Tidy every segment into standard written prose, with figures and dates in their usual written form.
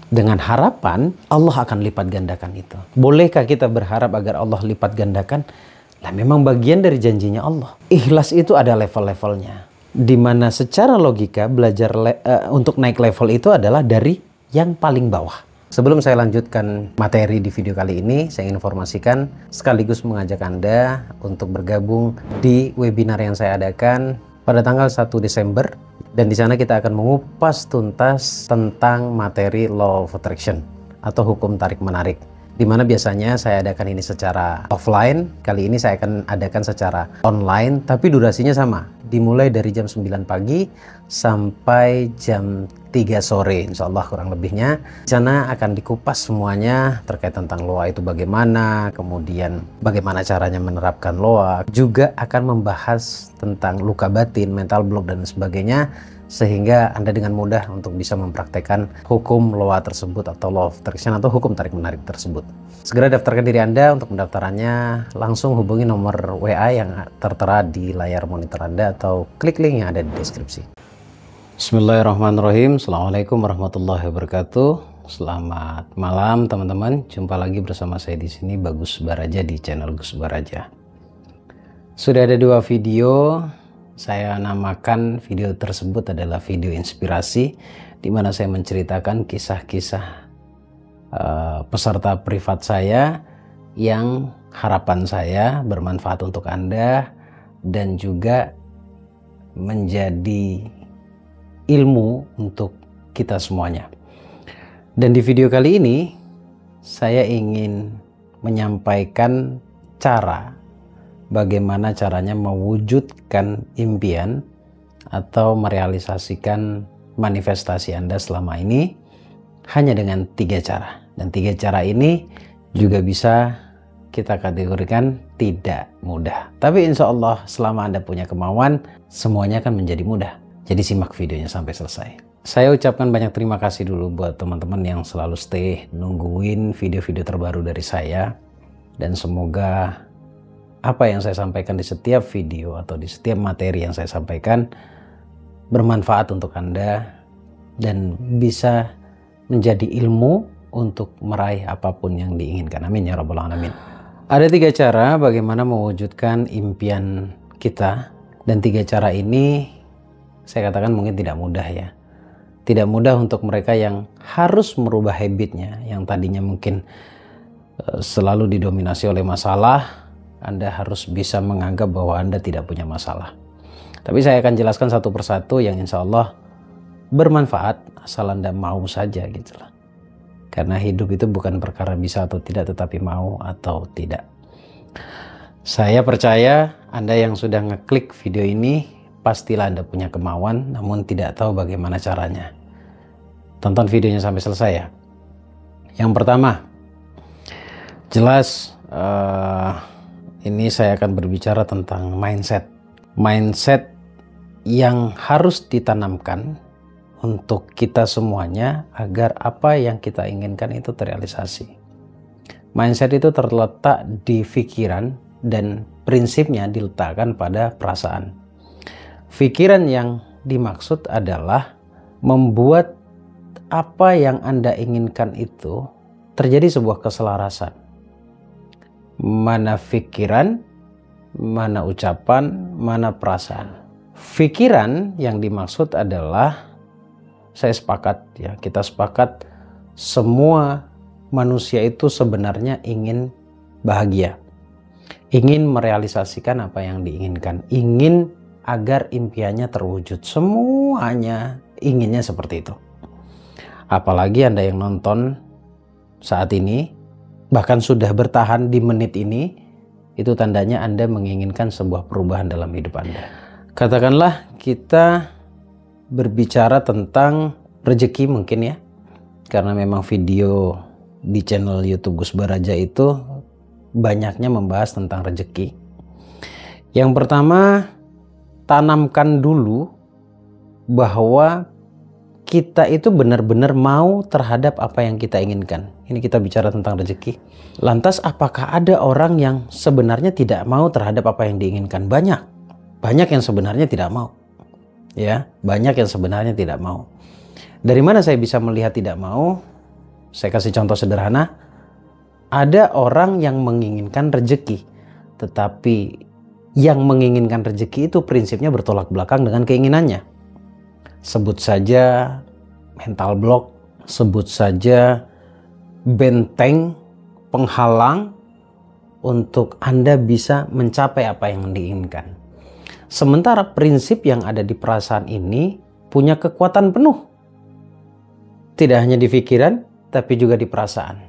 Dengan harapan Allah akan lipat gandakan itu. Bolehkah kita berharap agar Allah lipat gandakan? Lah memang bagian dari janjinya Allah. Ikhlas itu ada level-levelnya. Dimana secara logika belajar untuk naik level itu adalah dari yang paling bawah. Sebelum saya lanjutkan materi di video kali ini, saya informasikan sekaligus mengajak Anda untuk bergabung di webinar yang saya adakan pada tanggal 1 Desember. Dan di sana kita akan mengupas tuntas tentang materi Law of Attraction atau hukum tarik-menarik. Di mana biasanya saya adakan ini secara offline, kali ini saya akan adakan secara online, tapi durasinya sama. Dimulai dari jam 9 pagi sampai jam 3 sore, insya Allah kurang lebihnya. Di sana akan dikupas semuanya terkait tentang LOA itu bagaimana, kemudian bagaimana caranya menerapkan LOA. Juga akan membahas tentang luka batin, mental block, dan sebagainya. Sehingga Anda dengan mudah untuk bisa mempraktekkan hukum LOA tersebut atau Law of Attraction atau hukum tarik-menarik tersebut. Segera daftarkan diri Anda. Untuk pendaftarannya langsung hubungi nomor WA yang tertera di layar monitor Anda atau klik link yang ada di deskripsi. Bismillahirrahmanirrahim. Assalamualaikum warahmatullahi wabarakatuh. Selamat malam teman-teman. Jumpa lagi bersama saya di sini, Bagus Baraja, di channel Gus Baraja. Sudah ada 2 video. Saya namakan video tersebut adalah video inspirasi, di mana saya menceritakan kisah-kisah peserta privat saya yang harapan saya bermanfaat untuk Anda dan juga menjadi ilmu untuk kita semuanya. Dan di video kali ini saya ingin menyampaikan cara bagaimana caranya mewujudkan impian atau merealisasikan manifestasi Anda selama ini hanya dengan 3 cara. Dan 3 cara ini juga bisa kita kategorikan tidak mudah. Tapi insya Allah selama Anda punya kemauan, semuanya akan menjadi mudah. Jadi simak videonya sampai selesai. Saya ucapkan banyak terima kasih dulu buat teman-teman yang selalu stay nungguin video-video terbaru dari saya. Dan semoga apa yang saya sampaikan di setiap video atau di setiap materi yang saya sampaikan bermanfaat untuk Anda dan bisa menjadi ilmu untuk meraih apapun yang diinginkan. Amin ya rabbal alamin. Ada 3 cara bagaimana mewujudkan impian kita, dan 3 cara ini saya katakan mungkin tidak mudah ya. Tidak mudah untuk mereka yang harus merubah habitnya, yang tadinya mungkin selalu didominasi oleh masalah. Anda harus bisa menganggap bahwa Anda tidak punya masalah. Tapi saya akan jelaskan satu persatu yang insya Allah bermanfaat asal Anda mau saja gitu lah. Karena hidup itu bukan perkara bisa atau tidak, tetapi mau atau tidak. Saya percaya Anda yang sudah ngeklik video ini pastilah Anda punya kemauan, namun tidak tahu bagaimana caranya. Tonton videonya sampai selesai ya. Yang pertama, jelas ini saya akan berbicara tentang mindset. Mindset yang harus ditanamkan untuk kita semuanya agar apa yang kita inginkan itu terrealisasi. Mindset itu terletak di pikiran dan prinsipnya diletakkan pada perasaan. Pikiran yang dimaksud adalah membuat apa yang Anda inginkan itu terjadi sebuah keselarasan. Mana pikiran, mana ucapan, mana perasaan. Pikiran yang dimaksud adalah, saya sepakat ya, kita sepakat semua manusia itu sebenarnya ingin bahagia. Ingin merealisasikan apa yang diinginkan. Ingin agar impiannya terwujud. Semuanya inginnya seperti itu. Apalagi Anda yang nonton saat ini, bahkan sudah bertahan di menit ini, itu tandanya Anda menginginkan sebuah perubahan dalam hidup Anda. Katakanlah kita berbicara tentang rezeki mungkin ya, karena memang video di channel YouTube Gus Baraja itu banyaknya membahas tentang rezeki. Yang pertama, tanamkan dulu bahwa kita itu benar-benar mau terhadap apa yang kita inginkan. Ini kita bicara tentang rezeki. Lantas apakah ada orang yang sebenarnya tidak mau terhadap apa yang diinginkan? Banyak. Banyak yang sebenarnya tidak mau. Ya, banyak yang sebenarnya tidak mau. Dari mana saya bisa melihat tidak mau? Saya kasih contoh sederhana. Ada orang yang menginginkan rezeki, tetapi yang menginginkan rezeki itu prinsipnya bertolak belakang dengan keinginannya. Sebut saja mental block, sebut saja benteng, penghalang untuk Anda bisa mencapai apa yang diinginkan. Sementara prinsip yang ada di perasaan ini punya kekuatan penuh. Tidak hanya di pikiran, tapi juga di perasaan.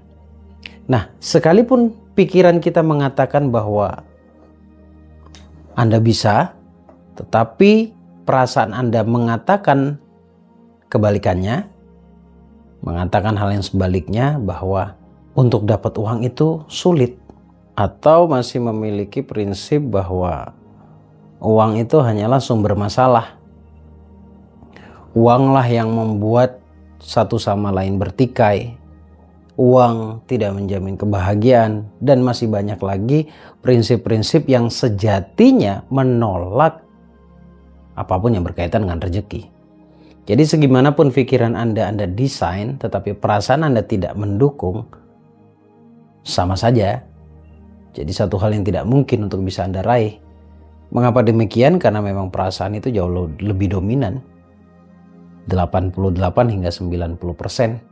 Nah, sekalipun pikiran kita mengatakan bahwa Anda bisa, tetapi perasaan Anda mengatakan kebalikannya, mengatakan hal yang sebaliknya, bahwa untuk dapat uang itu sulit, atau masih memiliki prinsip bahwa uang itu hanyalah sumber masalah. Uanglah yang membuat satu sama lain bertikai. Uang tidak menjamin kebahagiaan, dan masih banyak lagi prinsip-prinsip yang sejatinya menolak apapun yang berkaitan dengan rezeki. Jadi segimanapun pikiran Anda desain, tetapi perasaan Anda tidak mendukung, sama saja. Jadi satu hal yang tidak mungkin untuk bisa Anda raih. Mengapa demikian? Karena memang perasaan itu jauh lebih dominan. 88 hingga 90%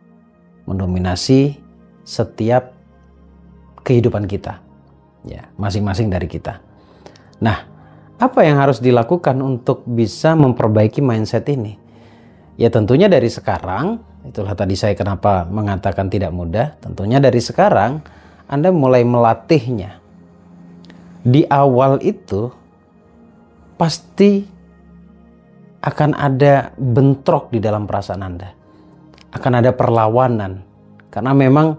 mendominasi setiap kehidupan kita, ya, masing-masing dari kita. Nah, apa yang harus dilakukan untuk bisa memperbaiki mindset ini? Ya tentunya dari sekarang. Itulah tadi saya kenapa mengatakan tidak mudah. Tentunya dari sekarang Anda mulai melatihnya. Di awal itu pasti akan ada bentrok di dalam perasaan Anda. Akan ada perlawanan. Karena memang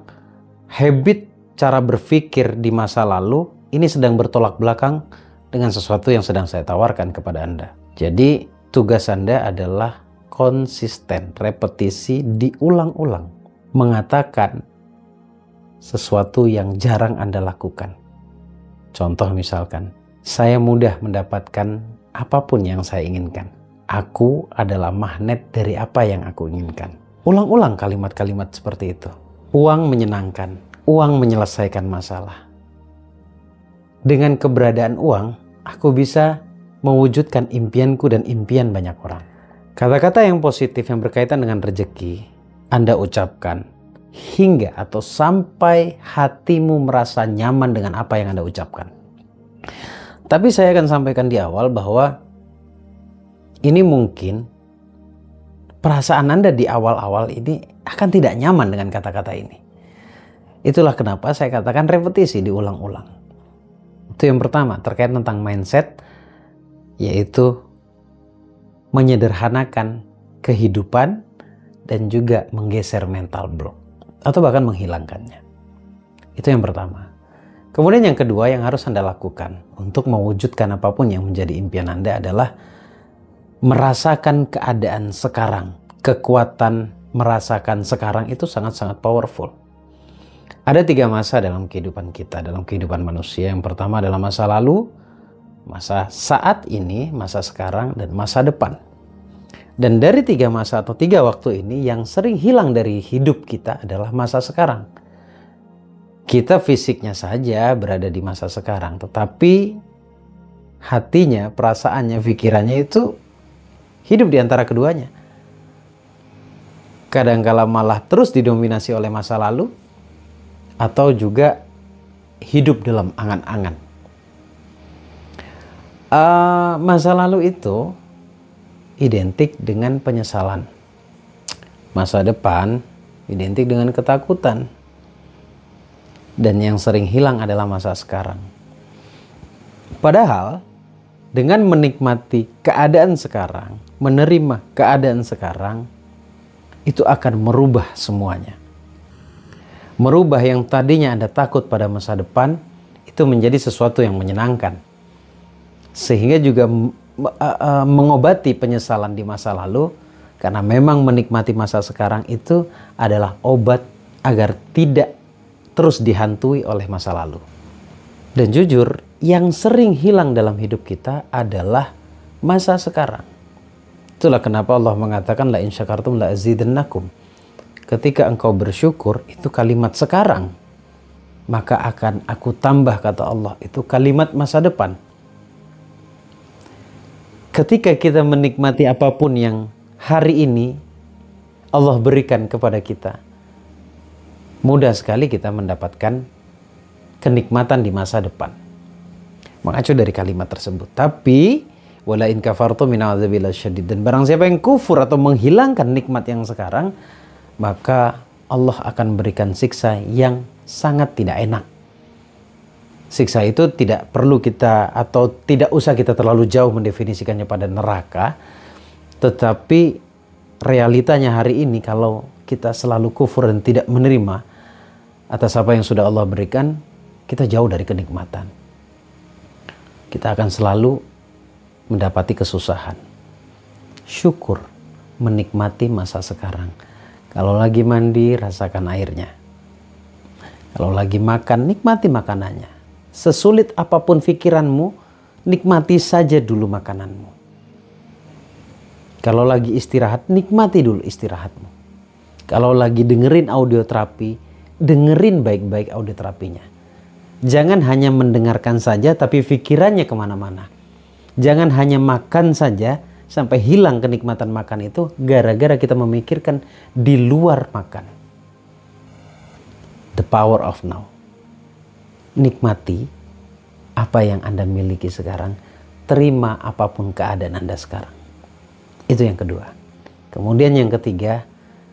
habit cara berpikir di masa lalu ini sedang bertolak belakang dengan sesuatu yang sedang saya tawarkan kepada Anda. Jadi tugas Anda adalah konsisten, repetisi, diulang-ulang. Mengatakan sesuatu yang jarang Anda lakukan. Contoh misalkan, saya mudah mendapatkan apapun yang saya inginkan. Aku adalah magnet dari apa yang aku inginkan. Ulang-ulang kalimat-kalimat seperti itu. Uang menyenangkan, uang menyelesaikan masalah. Dengan keberadaan uang, aku bisa mewujudkan impianku dan impian banyak orang. Kata-kata yang positif yang berkaitan dengan rezeki, Anda ucapkan hingga atau sampai hatimu merasa nyaman dengan apa yang Anda ucapkan. Tapi saya akan sampaikan di awal bahwa ini mungkin perasaan Anda di awal-awal ini akan tidak nyaman dengan kata-kata ini. Itulah kenapa saya katakan repetisi, diulang-ulang. Itu yang pertama, terkait tentang mindset, yaitu menyederhanakan kehidupan dan juga menggeser mental block, atau bahkan menghilangkannya. Itu yang pertama. Kemudian yang kedua yang harus Anda lakukan untuk mewujudkan apapun yang menjadi impian Anda adalah merasakan keadaan sekarang. Kekuatan merasakan sekarang itu sangat-sangat powerful. Ada 3 masa dalam kehidupan kita, dalam kehidupan manusia. Yang pertama adalah masa lalu, masa saat ini, masa sekarang, dan masa depan. Dan dari 3 masa atau 3 waktu ini yang sering hilang dari hidup kita adalah masa sekarang. Kita fisiknya saja berada di masa sekarang, tetapi hatinya, perasaannya, pikirannya itu hidup di antara keduanya. Kadangkala malah terus didominasi oleh masa lalu, atau juga hidup dalam angan-angan. Masa lalu itu identik dengan penyesalan. Masa depan identik dengan ketakutan. Dan yang sering hilang adalah masa sekarang. Padahal dengan menikmati keadaan sekarang, menerima keadaan sekarang, itu akan merubah semuanya. Merubah yang tadinya Anda takut pada masa depan, itu menjadi sesuatu yang menyenangkan. Sehingga juga mengobati penyesalan di masa lalu, karena memang menikmati masa sekarang itu adalah obat agar tidak terus dihantui oleh masa lalu. Dan jujur, yang sering hilang dalam hidup kita adalah masa sekarang. Itulah kenapa Allah mengatakan la in syakartum la azidannakum. ketika engkau bersyukur, itu kalimat sekarang. Maka akan aku tambah, kata Allah, itu kalimat masa depan. Ketika kita menikmati apapun yang hari ini Allah berikan kepada kita, mudah sekali kita mendapatkan kenikmatan di masa depan. Mengacu dari kalimat tersebut. Tapi wala in kafartu min adzabil syadid, dan barang siapa yang kufur atau menghilangkan nikmat yang sekarang, maka Allah akan berikan siksa yang sangat tidak enak. Siksa itu tidak perlu kita, atau tidak usah kita terlalu jauh mendefinisikannya pada neraka. Tetapi realitanya hari ini, kalau kita selalu kufur dan tidak menerima atas apa yang sudah Allah berikan, kita jauh dari kenikmatan. Kita akan selalu mendapati kesusahan. Syukur, menikmati masa sekarang. Kalau lagi mandi, rasakan airnya. Kalau lagi makan, nikmati makanannya. Sesulit apapun pikiranmu, nikmati saja dulu makananmu. Kalau lagi istirahat, nikmati dulu istirahatmu. Kalau lagi dengerin audioterapi, dengerin baik-baik audioterapinya. Jangan hanya mendengarkan saja, tapi pikirannya kemana-mana. Jangan hanya makan saja, sampai hilang kenikmatan makan itu, gara-gara kita memikirkan di luar makan. The power of now. Nikmati apa yang Anda miliki sekarang. Terima apapun keadaan Anda sekarang. Itu yang kedua. Kemudian yang ketiga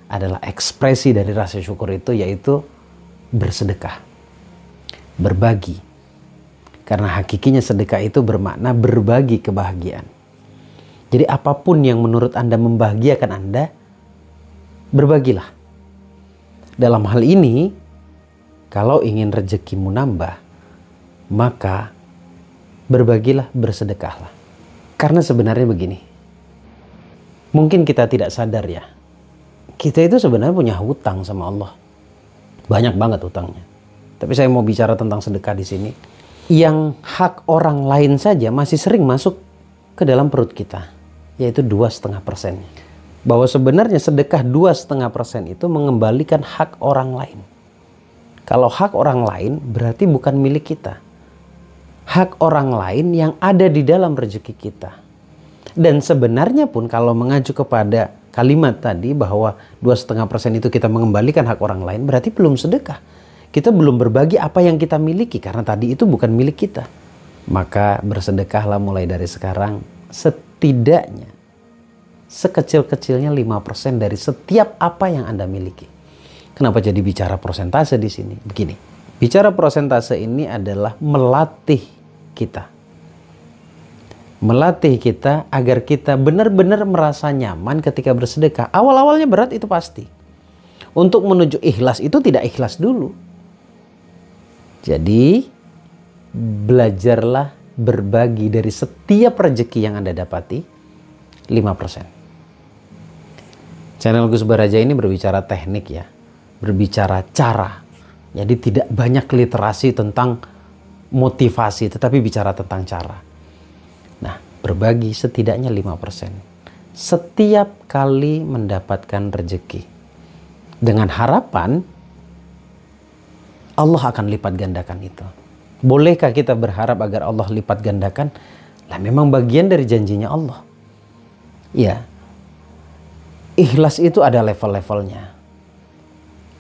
adalah ekspresi dari rasa syukur itu, yaitu bersedekah. Berbagi. Karena hakikinya sedekah itu bermakna berbagi kebahagiaan. Jadi apapun yang menurut Anda membahagiakan Anda, berbagilah. Dalam hal ini, kalau ingin rezekimu nambah, maka berbagilah, bersedekahlah. Karena sebenarnya begini, mungkin kita tidak sadar ya, kita itu sebenarnya punya hutang sama Allah. Banyak banget hutangnya. Tapi saya mau bicara tentang sedekah di sini. Yang hak orang lain saja masih sering masuk ke dalam perut kita, yaitu 2,5%. Bahwa sebenarnya sedekah 2,5% itu mengembalikan hak orang lain. Kalau hak orang lain berarti bukan milik kita. Hak orang lain yang ada di dalam rezeki kita. Dan sebenarnya pun kalau mengacu kepada kalimat tadi bahwa 2,5% itu kita mengembalikan hak orang lain, berarti belum sedekah. Kita belum berbagi apa yang kita miliki, karena tadi itu bukan milik kita. Maka bersedekahlah mulai dari sekarang, setidaknya sekecil-kecilnya 5% dari setiap apa yang Anda miliki. Kenapa jadi bicara persentase di sini? Begini, bicara persentase ini adalah melatih kita. Melatih kita agar kita benar-benar merasa nyaman ketika bersedekah. Awal-awalnya berat, itu pasti. Untuk menuju ikhlas itu tidak ikhlas dulu. Jadi, belajarlah berbagi dari setiap rezeki yang Anda dapati 5%. Channel Gus Baraja ini berbicara teknik ya. Berbicara cara. Jadi tidak banyak literasi tentang motivasi, tetapi bicara tentang cara. Nah, berbagi setidaknya 5%. Setiap kali mendapatkan rezeki. Dengan harapan Allah akan lipat gandakan itu. Bolehkah kita berharap agar Allah lipat gandakan? Lah memang bagian dari janjinya Allah. Ya. Ikhlas itu ada level-levelnya.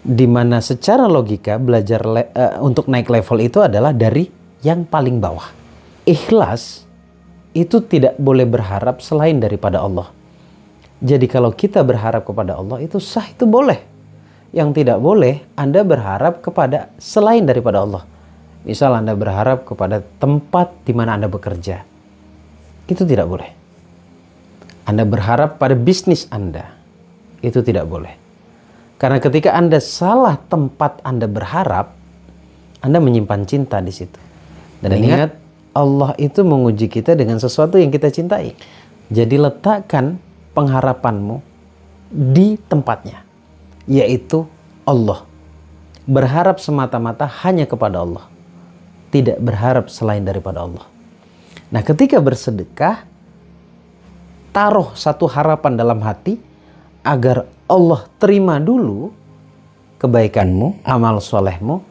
Di mana secara logika belajar untuk naik level itu adalah dari yang paling bawah. Ikhlas itu tidak boleh berharap selain daripada Allah. Jadi kalau kita berharap kepada Allah itu sah, itu boleh. Yang tidak boleh, Anda berharap kepada selain daripada Allah. Misal Anda berharap kepada tempat di mana Anda bekerja. Itu tidak boleh. Anda berharap pada bisnis Anda. Itu tidak boleh. Karena ketika Anda salah tempat Anda berharap, Anda menyimpan cinta di situ. Dan ingat, Allah itu menguji kita dengan sesuatu yang kita cintai. Jadi letakkan pengharapanmu di tempatnya, yaitu Allah. Berharap semata-mata hanya kepada Allah. Tidak berharap selain daripada Allah. Nah, ketika bersedekah, taruh satu harapan dalam hati agar Allah terima dulu kebaikanmu, amal solehmu,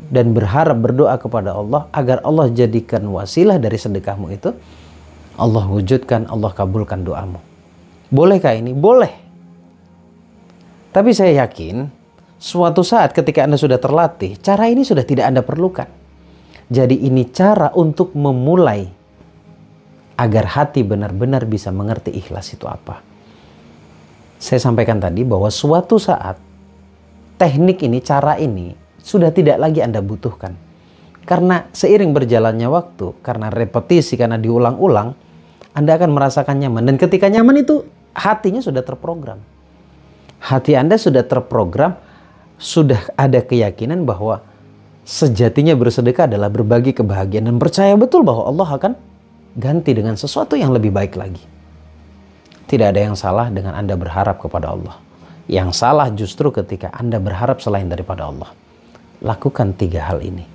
dan berharap berdoa kepada Allah agar Allah jadikan wasilah dari sedekahmu itu, Allah wujudkan, Allah kabulkan doamu. Bolehkah ini? Boleh. Tapi saya yakin suatu saat ketika Anda sudah terlatih, cara ini sudah tidak Anda perlukan. Jadi ini cara untuk memulai agar hati benar-benar bisa mengerti ikhlas itu apa. Saya sampaikan tadi bahwa suatu saat teknik ini, cara ini sudah tidak lagi Anda butuhkan. Karena seiring berjalannya waktu, karena repetisi, karena diulang-ulang, Anda akan merasakan nyaman. Dan ketika nyaman itu hatinya sudah terprogram. Hati Anda sudah terprogram, sudah ada keyakinan bahwa sejatinya bersedekah adalah berbagi kebahagiaan. Dan percaya betul bahwa Allah akan ganti dengan sesuatu yang lebih baik lagi. Tidak ada yang salah dengan Anda berharap kepada Allah. Yang salah justru ketika Anda berharap selain daripada Allah. Lakukan 3 hal ini.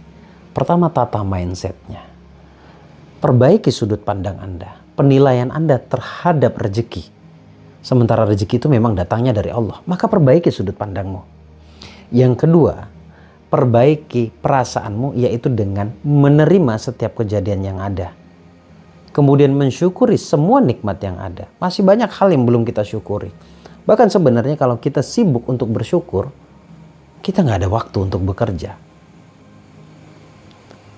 Pertama, tata mindsetnya. Perbaiki sudut pandang Anda. Penilaian Anda terhadap rezeki. Sementara rezeki itu memang datangnya dari Allah. Maka perbaiki sudut pandangmu. Yang kedua, perbaiki perasaanmu, yaitu dengan menerima setiap kejadian yang ada. Kemudian mensyukuri semua nikmat yang ada. Masih banyak hal yang belum kita syukuri. Bahkan sebenarnya kalau kita sibuk untuk bersyukur, kita nggak ada waktu untuk bekerja.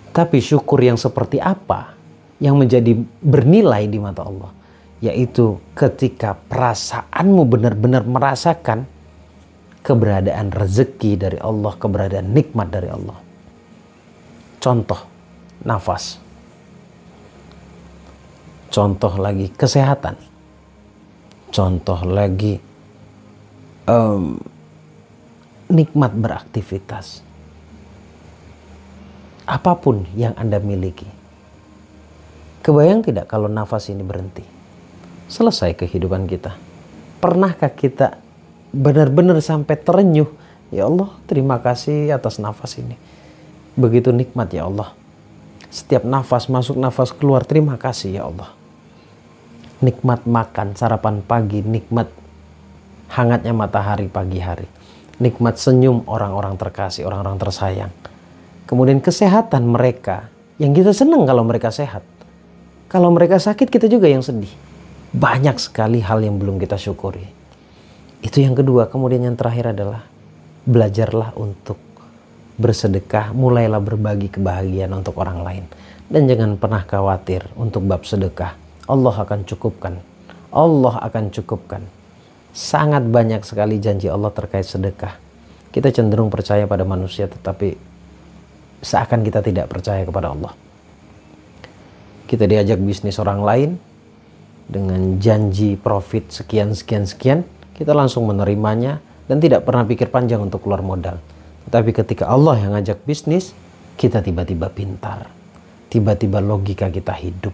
Tapi syukur yang seperti apa yang menjadi bernilai di mata Allah? Yaitu ketika perasaanmu benar-benar merasakan keberadaan rezeki dari Allah, keberadaan nikmat dari Allah. Contoh, nafas. Contoh lagi, kesehatan. Contoh lagi, nikmat beraktivitas. Apapun yang Anda miliki. Kebayang tidak kalau nafas ini berhenti? Selesai kehidupan kita. Pernahkah kita benar-benar sampai terenyuh? Ya Allah, terima kasih atas nafas ini. Begitu nikmat ya Allah. Setiap nafas masuk, nafas keluar, terima kasih ya Allah. Nikmat makan, sarapan pagi, nikmat hangatnya matahari pagi hari. Nikmat senyum orang-orang terkasih, orang-orang tersayang. Kemudian kesehatan mereka, yang kita senang kalau mereka sehat. Kalau mereka sakit, kita juga yang sedih. Banyak sekali hal yang belum kita syukuri. Itu yang kedua. Kemudian yang terakhir adalah belajarlah untuk bersedekah. Mulailah berbagi kebahagiaan untuk orang lain. Dan jangan pernah khawatir untuk bab sedekah. Allah akan cukupkan. Allah akan cukupkan. Sangat banyak sekali janji Allah terkait sedekah. Kita cenderung percaya pada manusia, tetapi seakan kita tidak percaya kepada Allah. Kita diajak bisnis orang lain dengan janji profit sekian, kita langsung menerimanya dan tidak pernah pikir panjang untuk keluar modal. Tetapi ketika Allah yang ngajak bisnis, kita tiba-tiba pintar. Tiba-tiba logika kita hidup.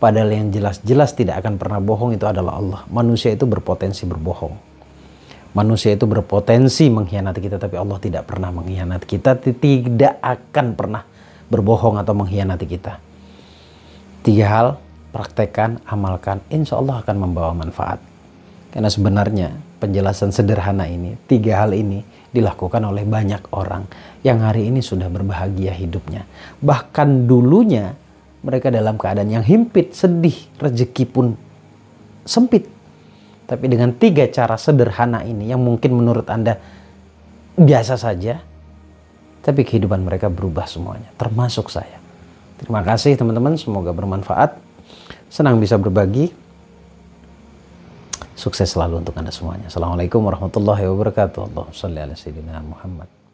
Padahal yang jelas-jelas tidak akan pernah bohong itu adalah Allah. Manusia itu berpotensi berbohong. Manusia itu berpotensi mengkhianati kita, tapi Allah tidak pernah mengkhianati kita, tidak akan pernah berbohong atau mengkhianati kita. 3 hal, praktekkan, amalkan, insya Allah akan membawa manfaat. Karena sebenarnya penjelasan sederhana ini, 3 hal ini dilakukan oleh banyak orang yang hari ini sudah berbahagia hidupnya. Bahkan dulunya mereka dalam keadaan yang himpit, sedih, rezeki pun sempit. Tapi dengan 3 cara sederhana ini yang mungkin menurut Anda biasa saja, tapi kehidupan mereka berubah semuanya, termasuk saya. Terima kasih teman-teman, semoga bermanfaat. Senang bisa berbagi. Sukses selalu untuk Anda semuanya. Assalamualaikum warahmatullahi wabarakatuh. Allahumma shalli ala sayyidina Muhammad.